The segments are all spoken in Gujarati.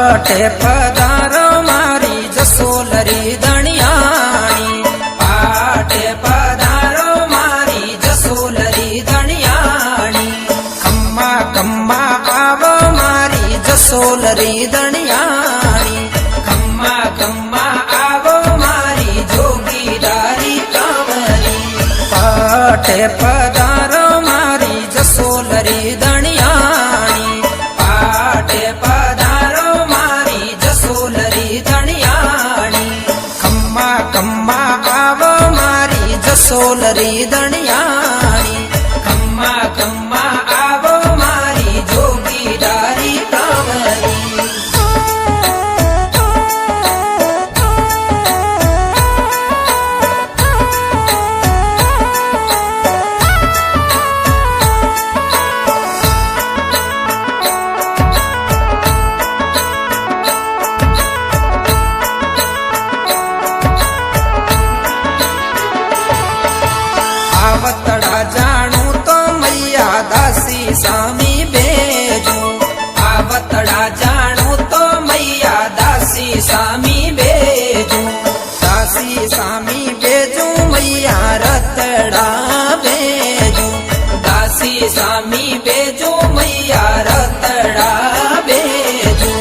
પાટે પધારો મારી જસોલરી દણિયાણી, પાટે પધારો મારી જસોલરી દણિયાણી, ખમ્મા ખમ્મા આવો મારી જસોલરી દણિયાણી, ખમ્મા ખમ્મા આવો મારી જોગીદારી કાંવરી, પાટે પધારો મારી જસોલરી દણિયાણી, પાટે પધારો મારી જસોલરી દણિયાણી, ખમ્મા ખમ્મા આવો મારી જસોલરી દણિયાણી, ખમ્મા ખમ્મા આવો મારી જોગીદારી કાંવરી. આવતડા જાણું તો મૈયા દાસી સામી બેજો, આવતડા જાણું તો મૈયા દાસી સામી બેજો, દાસી સામી બેજો મૈયા રતડા બેજો, દાસી સામી બેજો મૈયા રતડા બેજો,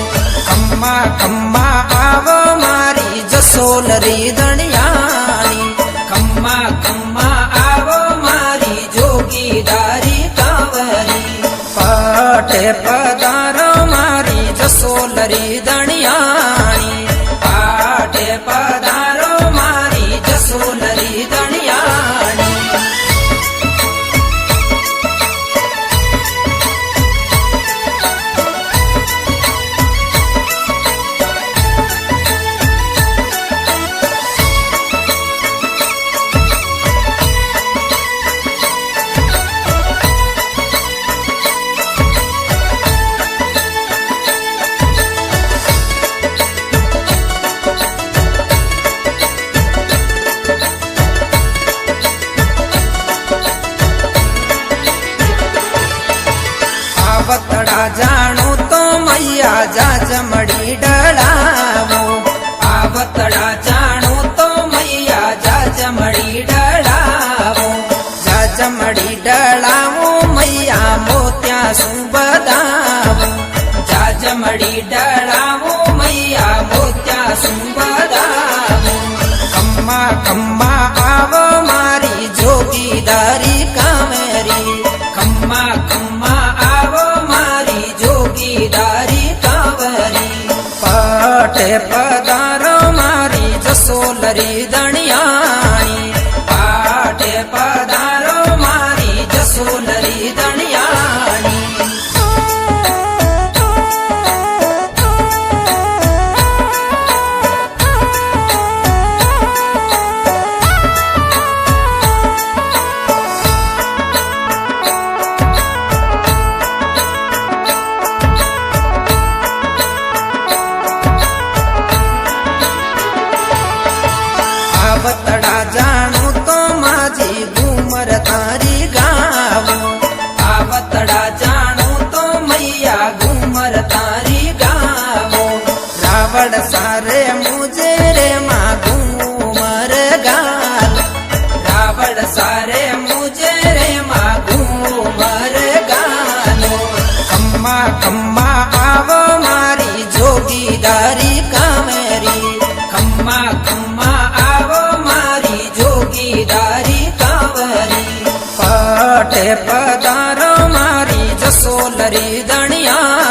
ખમ્મા ખમ્મા આવો મારી જસોલરી દણિયાણી, ખમ્મા ખમ્મા આવો મારી જોગીદારી કાંવરી, પાટે પધારો મારી જસોલરી દણિયાણી, પાટે પધારો મારી જસોલરી દણિયાણી. આવતડા જાણું તો મૈયા જાજમડી ડળાવો, આવતડા જાણું તો મૈયા જાજમડી ડળાવો, જાજમડી ડળાવો મૈયા મોત્યા શું બદાવો, જાજમડી ડળાવો મૈયા મોત્યા શું બદાવો, ખમ્મા ખમ્મા આવો મારી જોગીદારી કાંવરી, ખમ્મા ખમ્મા આવો મારી જોગીદારી કાંવરી, પાટે પધારો મારી જસોલરી દણિયાણી, પાટે પધારો મારી જસોલરી દણિયાણી. આવતડા જાણું તો માજી ઘુમર તારી ગાવો, આવતડા જાણું તો મૈયા ઘુમર તારી ગાવો, રાવણ સારે મુજે રે માં ઘુમર ગાલ, રાવણ સારે મુજે રે માં ઘુમર ગાલો, ખમ્મા ખમ્મા આવો મારી જોગીદારી કાંવરી, ખમ્મા ખમ્મા આવો મારી જોગીદારી કાંવરી, પાટે પધારો મારી જસોલરી દણિયા